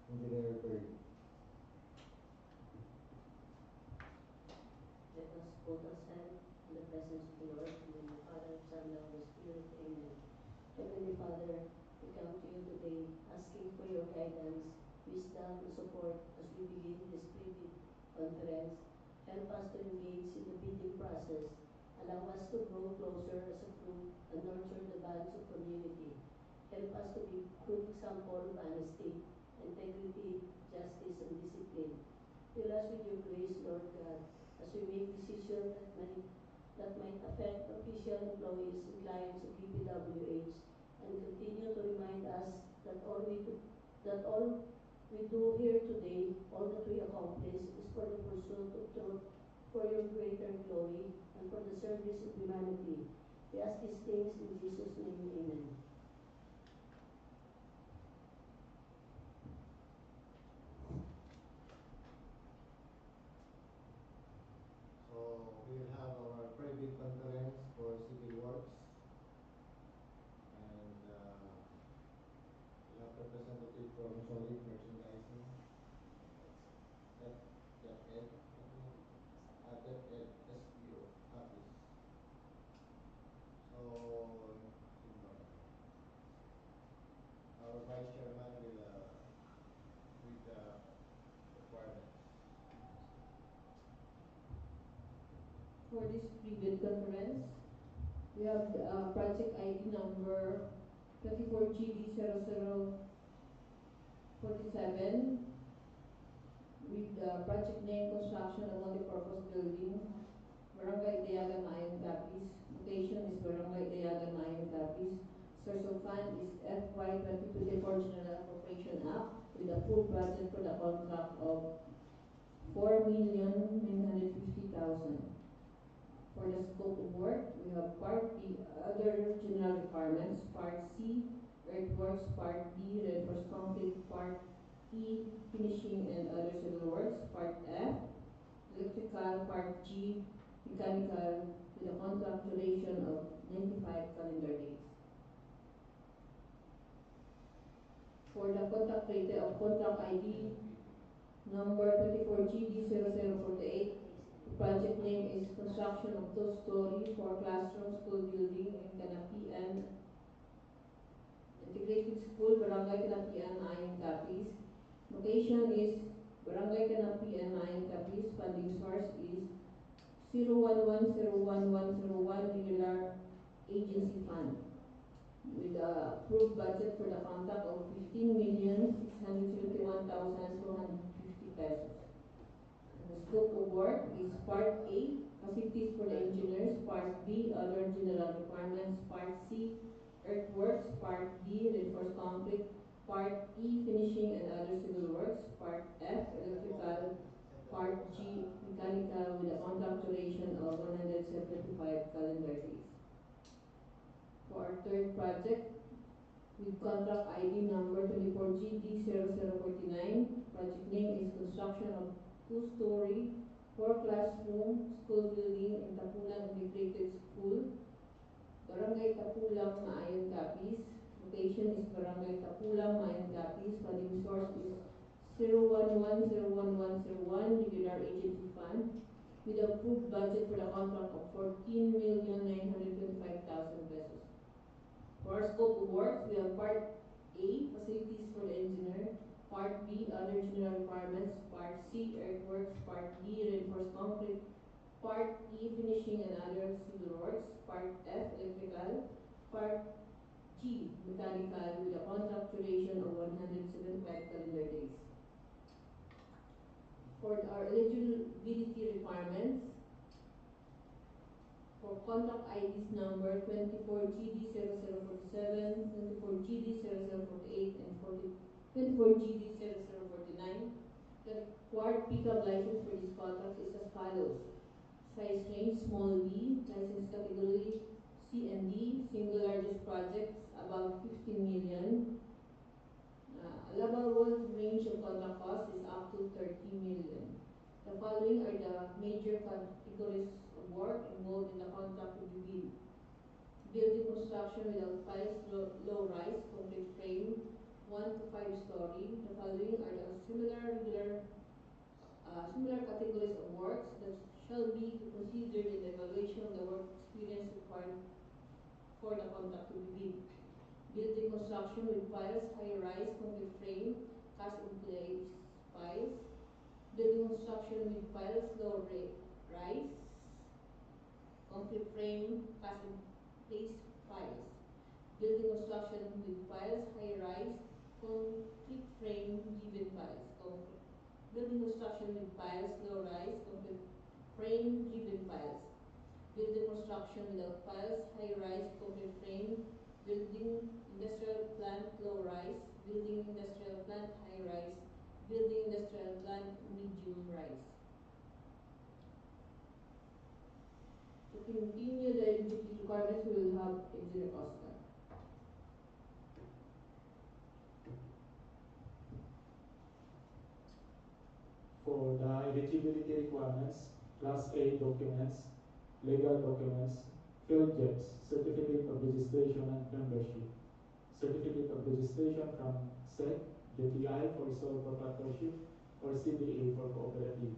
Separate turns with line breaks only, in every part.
Engineer Brgy.
Let us both ascend in the presence of the Lord, in the name of the Father, Son, and Holy Spirit. Amen. Heavenly Father, we come to you today asking for your guidance, wisdom, and support as we begin this Prebid conference. Help us to engage in the bidding process. Allow us to grow closer as a group and nurture the bonds of community. Help us to be good example of honesty, integrity, justice, and discipline. Fill us with your grace, Lord God, as we make decisions that might affect official employees and clients of DPWH, and continue to remind us that all we do here today, all that we accomplish, is for the pursuit of truth, for your greater glory, and for the service of humanity. We ask these things in Jesus' name, amen.
So we'll have our Prebid conference for civil works, and we'll have representative from solid merchandising. DPWH Capiz. So our vice chairman will read the requirements.
For this Prebid conference, we have the project ID number 24GD0047 with the project name Construction of Multipurpose Building, Barangay Indayagan, Ma-ayon, Capiz. Location is Barangay Indayagan, Ma-ayon, Capiz. Source of fund is FY 2024 General Appropriation Act with a full budget for the contract of 4,950,000. For the scope of work, we have Part B, other general requirements, Part C, earthworks, Part D, reinforced concrete, Part E, finishing and other civil works, Part F, electrical, Part G, mechanical, with a contract duration of 95 calendar days. For the contract rated of contract ID number 24GD0048, the project name is Construction of Two-Story 4-Classroom School Building in Canapian Integrated School, Barangay Canapian, Ma-ayon, Capiz. Location is Barangay Canapian, Ma-ayon, Capiz. Funding source is 0110101 regular agency fund with a approved budget for the contract of 15,671,250 pesos. The scope of work is Part A, facilities for the engineers, Part B, other general requirements, Part C, earthworks, Part D, reinforced concrete, Part E, finishing and other civil works, Part F, electrical, Part G, mechanical, with a contract duration of 175 calendar days. For our third project, with contract ID number 24GD0049, project name is Construction of Two-Story 4-Classroom School Building in Tapulang Integrated School, Barangay Tapulang, Ma-ayon, Capiz. Location is Barangay Tapulang, Ma-ayon, Capiz. Funding source is 0110101 regular agency fund with a approved budget for the contract of 14,925,000 pesos. For our scope of works, we have Part A, facilities for the engineer, Part B, other general requirements, Part C, earthworks, Part D, reinforced concrete, Part E, finishing and other civil works, Part F, electrical, Part G, mechanical, with a contract duration of 175 calendar days. For our eligibility requirements, for contract IDs number 24GD0047, 24GD0048, and 24GD0049, the required pickup license for this contract is as follows. Size range small b, license category C and D, single largest projects above 15 million. Allowable range of contract cost is up to 30 million. The following are the major categories of work involved in the contract to be bid. Building construction without piles, low-rise, concrete frame, 1 to 5 story. The following are the similar categories of works that shall be considered in the evaluation of the work experience required for the contract to be bid. Building construction with piles, high-rise, concrete frame, cast-in-place piles. Building construction with piles, low-rise, concrete frame, cast-in-place piles. Building construction with piles, high-rise, concrete frame, given piles. Building construction with piles, low-rise, concrete frame, given piles. Building construction without piles, high-rise, concrete frame, building industrial plant, low-rise, building industrial plant, high-rise, building industrial plant, medium-rise. To continue the eligibility requirements, we will have Engineer Oscar.
For the eligibility requirements, Class A documents, legal documents, field checks, certificate of registration and membership, certificate of registration from SEC, DTI for sole proprietorship, or CDA for cooperative,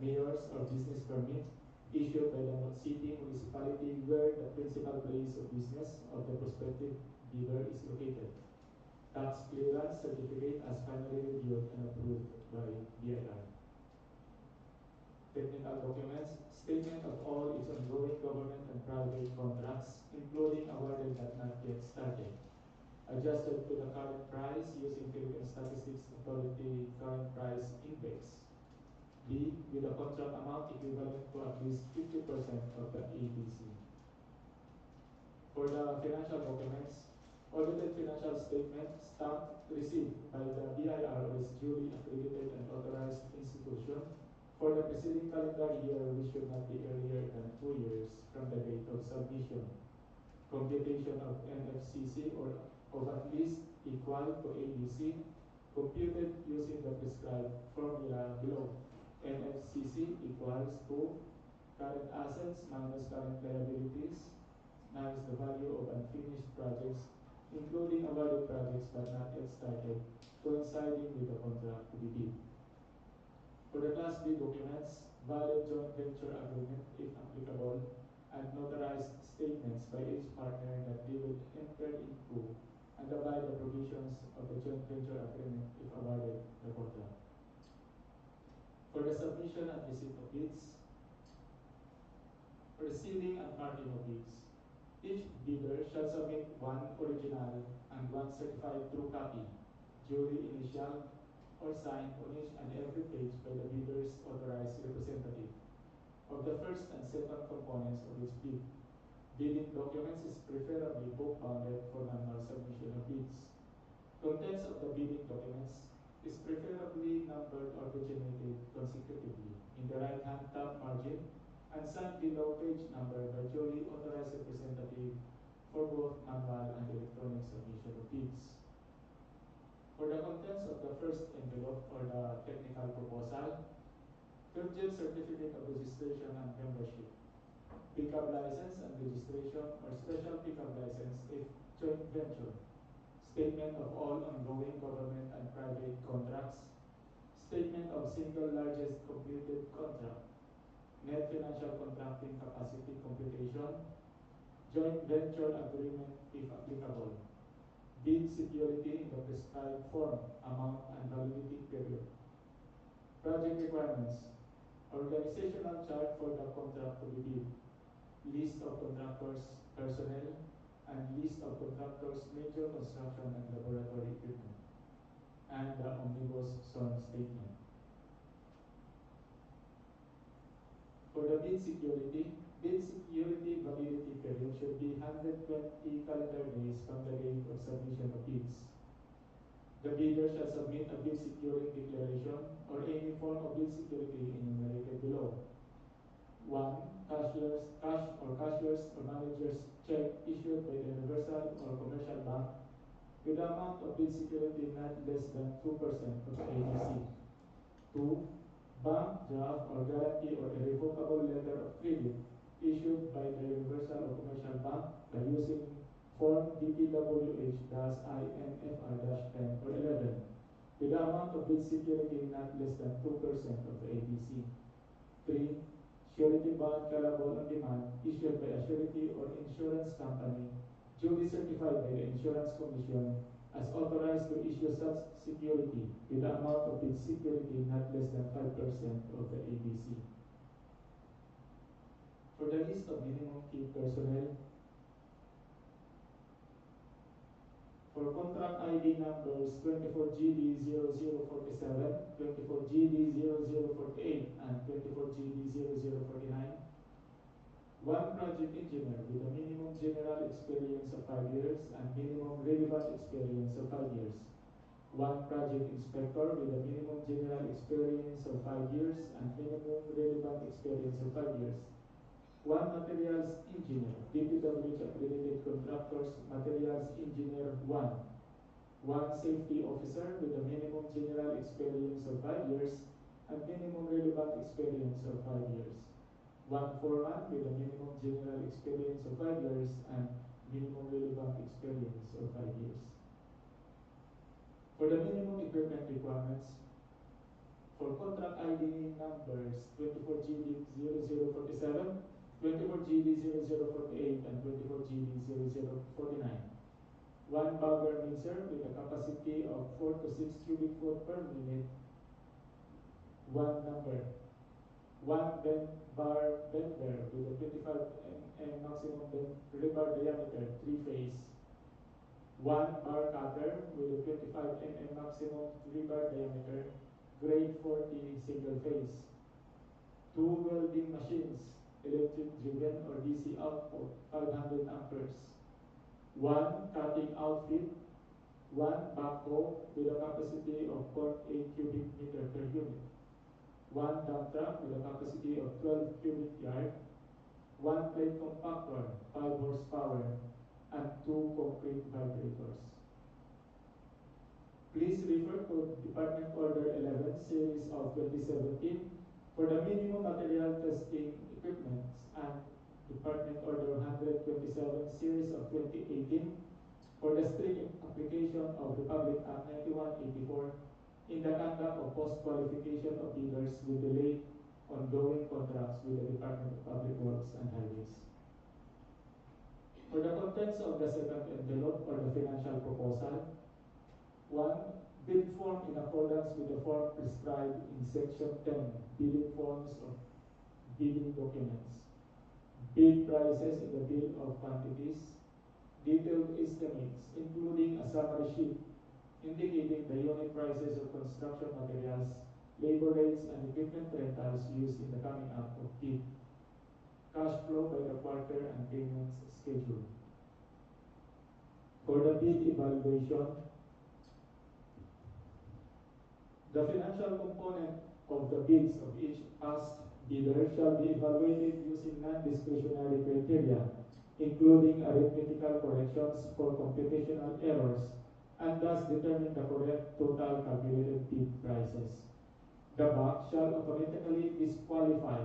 mayor's or business permit issued by the city municipality where the principal place of business of the prospective bidder is located, tax clearance certificate as finally reviewed and approved by DIR. Technical documents, statement of all its ongoing government and private contracts, including awarded but not yet started, adjusted to the current price using Philippine Statistics Authority current price index. B, with a contract amount equivalent to at least 50% of the ABC. For the financial documents, audited financial statement stamped received by the BIR or its duly accredited and authorized institution for the preceding calendar year, which should not be earlier than 2 years from the date of submission. Computation of NFCC or of at least equal to ABC, computed using the prescribed formula below. NFCC equals to current assets minus current liabilities minus the value of unfinished projects, including awarded projects but not yet started, coinciding with the contract to be bid. For the Class B documents, valid joint venture agreement, if applicable, and notarized statements by each partner that they will enter into and abide the provisions of the joint venture agreement if awarded the contract. For the submission and receipt of bids, for receiving and marking of bids, each bidder shall submit one original and one certified true copy, duly initialed or signed on each and every page by the bidder's authorized representative of the first and second components of each bid. Bidding documents is preferably book-bounded for manual submission of bids. Contents of the bidding documents is preferably numbered or paginated consecutively in the right-hand top margin and signed below page number by duly authorized representative for both manual and electronic submission of bids. For the contents of the first envelope or the technical proposal, purchase certificate of registration and membership, pickup license and registration or special pickup license if joint venture, statement of all ongoing government and private contracts, statement of single largest completed contract, net financial contracting capacity computation, joint venture agreement if applicable, bid security in the prescribed form, amount and validity period. Project requirements, organizational chart for the contract to be bid, list of contractors' personnel, and list of contractors' major construction and laboratory equipment, and the omnibus sworn statement. For the bid security validity period should be 120 calendar days from the date of submission of bids. The bidder shall submit a bid securing declaration or any form of bid security enumerated below. 1. Cashier's or manager's check issued by the universal or commercial bank with the amount of bid security not less than 2% of the ABC. 2. Bank draft or guarantee or irrevocable letter of credit issued by the universal or commercial bank by using Form DPWH-INFR-10 or 11, with the amount of bid security not less than 2% of the ABC. 3. Surety bond callable on demand issued by a surety or insurance company duly certified by the Insurance Commission as authorized to issue such security with the amount of bid security not less than 5% of the ABC. For the list of minimum key personnel, for contract ID numbers 24GD0047, 24GD0048, and 24GD0049, one project engineer with a minimum general experience of 5 years and minimum relevant experience of 5 years. One project inspector with a minimum general experience of 5 years and minimum relevant experience of 5 years. One materials engineer, DPWH accredited contractors, materials engineer 1. One safety officer with a minimum general experience of 5 years and minimum relevant experience of 5 years. One foreman with a minimum general experience of 5 years and minimum relevant experience of 5 years. For the minimum equipment requirements, for contract ID numbers 24GD0047, 24GD0048, and 24GD0049. One bagger mixer with a capacity of 4 to 6 cubic foot per minute. One number. One bar bender with a 25 mm maximum rebar diameter, 3-phase. One bar cutter with a 25 mm maximum rebar diameter, grade 40 single phase. Two welding machines, electric driven or DC output, 500 amperes. One cutting outfit, one backhoe with a capacity of 0.8 cubic meter per unit. One dump truck with a capacity of 12 cubic yard, one plate compactor, 5 horsepower, and 2 concrete vibrators. Please refer to Department Order 11, Series of 2017 for the minimum material testing equipment and Department Order 127, Series of 2018 for the strict application of Republic Act 9184 in the conduct of post-qualification of bidders with delayed ongoing contracts with the Department of Public Works and Highways. For the contents of the second envelope or the financial proposal, 1. Bid form in accordance with the form prescribed in Section 10, bidding forms of bidding documents. Bid prices in the bill of quantities, detailed estimates, including a summary sheet indicating the unit prices of construction materials, labor rates, and equipment rentals used in the coming up of bid. Cash flow by the quarter and payments schedule. For the bid evaluation, the financial component of the bids of each asked bidder shall be evaluated using non-discretionary criteria, including arithmetical corrections for computational errors, and thus determine the correct total calculated bid prices. The BAC shall automatically disqualify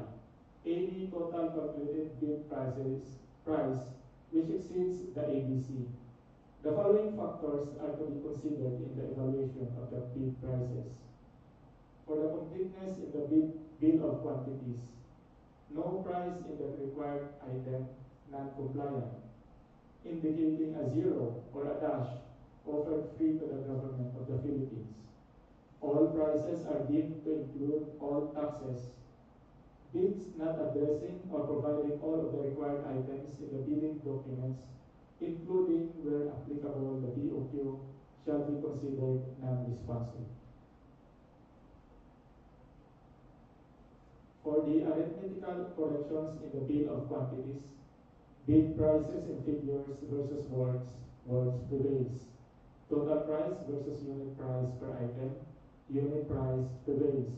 any total calculated bid price which exceeds the ABC. The following factors are to be considered in the evaluation of the bid prices. For the completeness in the bill of quantities, no price in the required item non-compliant, indicating a 0 or a dash offered free to the government of the Philippines. All prices are deemed to include all taxes. Bids not addressing or providing all of the required items in the bidding documents, including where applicable the BOQ, shall be considered non-responsive. For the arithmetical corrections in the bill of quantities, bid prices in figures versus words prevails. Total price versus unit price per item, unit price prevails.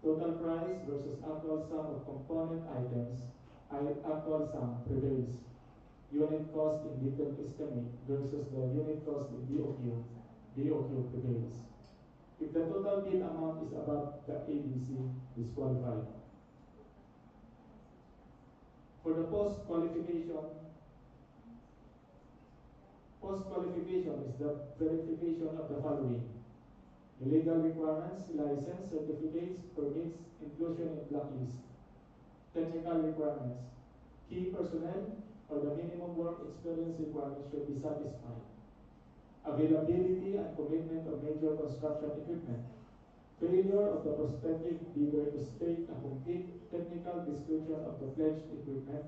Total price versus actual sum of component items, actual sum prevails. Unit cost in detailed estimate versus the unit cost in BOQ prevails. If the total bid amount is above the ABC, disqualified. For the post-qualification, Post-qualification is the verification of the following: the legal requirements, license, certificates, permits, inclusion in blacklist. Technical requirements: key personnel or the minimum work experience requirements should be satisfied. Availability and commitment of major construction equipment. Failure of the prospective bidder to state a complete technical description of the pledged equipment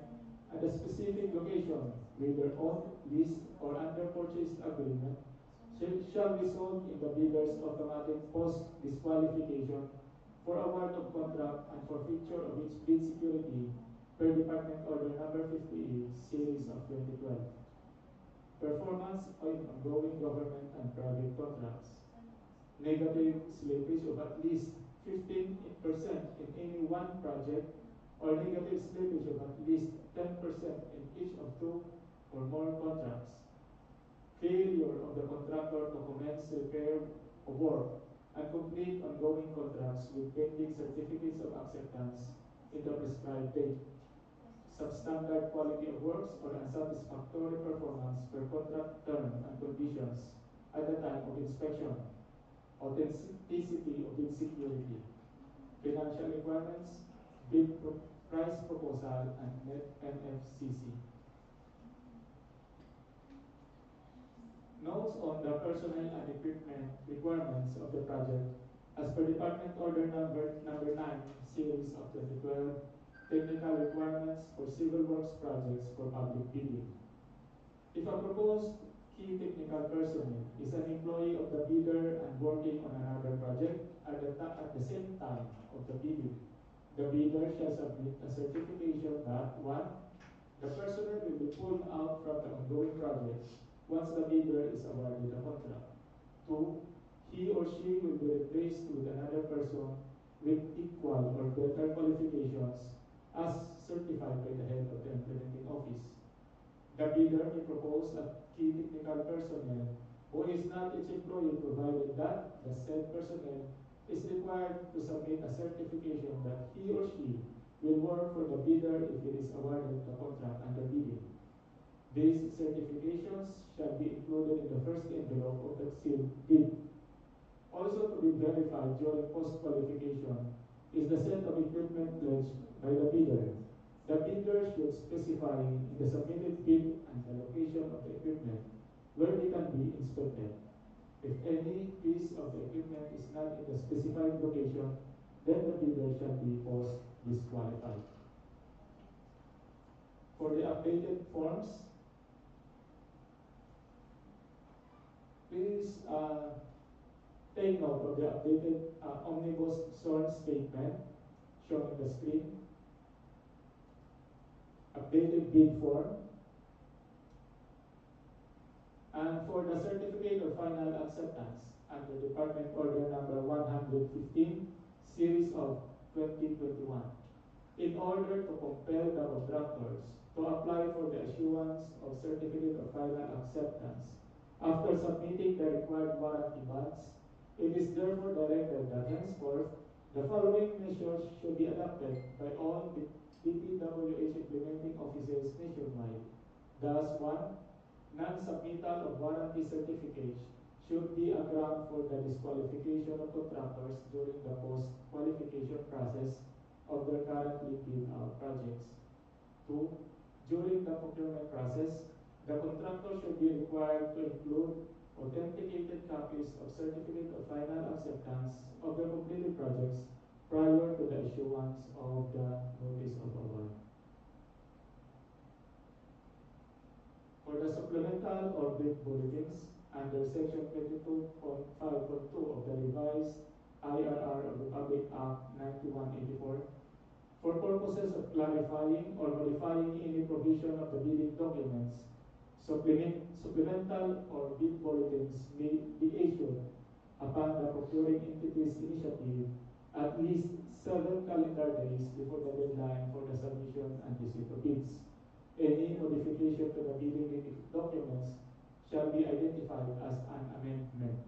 and the specific location, whether on, lease, or under purchase agreement, shall result in the bidder's automatic post-disqualification for award of contract and forfeiture of its bid security per Department Order Number 58, Series of 2012. Performance of ongoing government and private contracts. Negative slippage of at least 15% in any one project, or negative slippage of at least 10% in each of two or more contracts. Failure of the contractor to commence repair of work and complete ongoing contracts with pending certificates of acceptance in the prescribed date. Substandard quality of works or unsatisfactory performance per contract term and conditions at the time of inspection. Authenticity of bid security. Financial requirements, price proposal, and net NFCC. Notes on the personnel and equipment requirements of the project as per Department Order number 9, Series of 2012, technical requirements for civil works projects for public bidding. If a proposed key technical personnel is an employee of the bidder and working on another project at the same time of the bidding, the bidder shall submit a certification that 1. The personnel will be pulled out from the ongoing project once the bidder is awarded the contract. 2. He or she will be replaced with another person with equal or better qualifications as certified by the head of the implementing office. The bidder may propose a key technical personnel who is not its employee, provided that the said personnel is required to submit a certification that he or she will work for the bidder if it is awarded the contract under bidding. These certifications shall be included in the first envelope of the sealed bid. Also to be verified during post-qualification is the set of equipment pledged by the bidder. The bidder should specify in the submitted bid and the location of the equipment where they can be inspected. If any piece of the equipment is not in the specified location, then the bidder shall be post-disqualified. For the updated forms, please take note of the updated omnibus sworn statement shown on the screen. Updated bid form. And for the certificate of final acceptance under Department Order number 115, Series of 2021, in order to compel the contractors to apply for the issuance of certificate of final acceptance after submitting the required warranty bonds, it is therefore directed that henceforth the following measures should be adopted by all the DPWH implementing offices nationwide. Thus, 1. Non-submittal of warranty certificates should be a ground for the disqualification of contractors during the post-qualification process of their currently bid-out projects. 2. During the procurement process, the contractor should be required to include authenticated copies of certificate of final acceptance of the completed projects prior to the issuance of the notice of award. For the supplemental or bid bulletins under Section 22.5.2 of the revised IRR of the Public Act 9184, for purposes of clarifying or modifying any provision of the bidding documents, supplemental or bid bulletins may be issued upon the procuring entity's initiative at least 7 calendar days before the deadline for the submission and receipt of bids. Any modification to the bidding documents shall be identified as an amendment.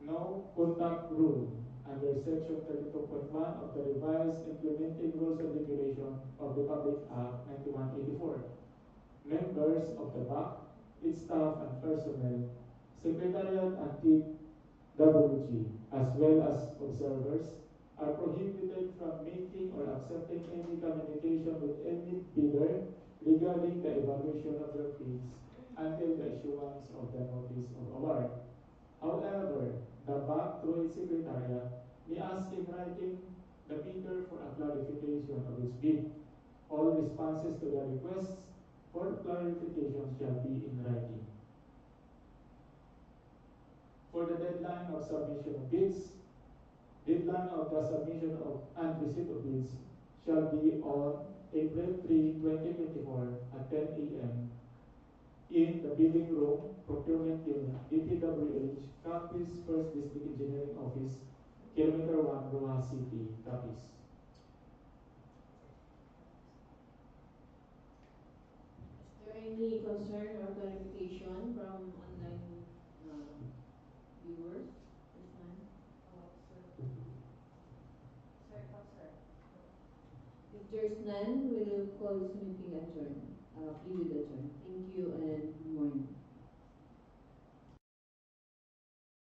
No contact rule under Section 32.1 of the revised implementing rules and regulation of the Public Act 9184. members of the bank, its staff and personnel, Secretariat and DPWH, as well as observers, are prohibited from making or accepting any communication with any bidder regarding the evaluation of their bids until the issuance of the notice of award. However, the bank, through its secretariat, may ask in writing the bidder for a clarification of its bid. All responses to the requests for clarification shall be in writing. For the deadline of submission of bids, deadline of the submission of and receipt of bids shall be on April 3, 2024 at 10 a.m. in the bidding room, Procurement Unit, DPWH Capiz, 1st District Engineering Office, Kilometer 1, Brgy City, Capiz.
Is there any concern or clarification from online viewers? This one? If there's none, we will call this meeting adjourned. Please adjourn.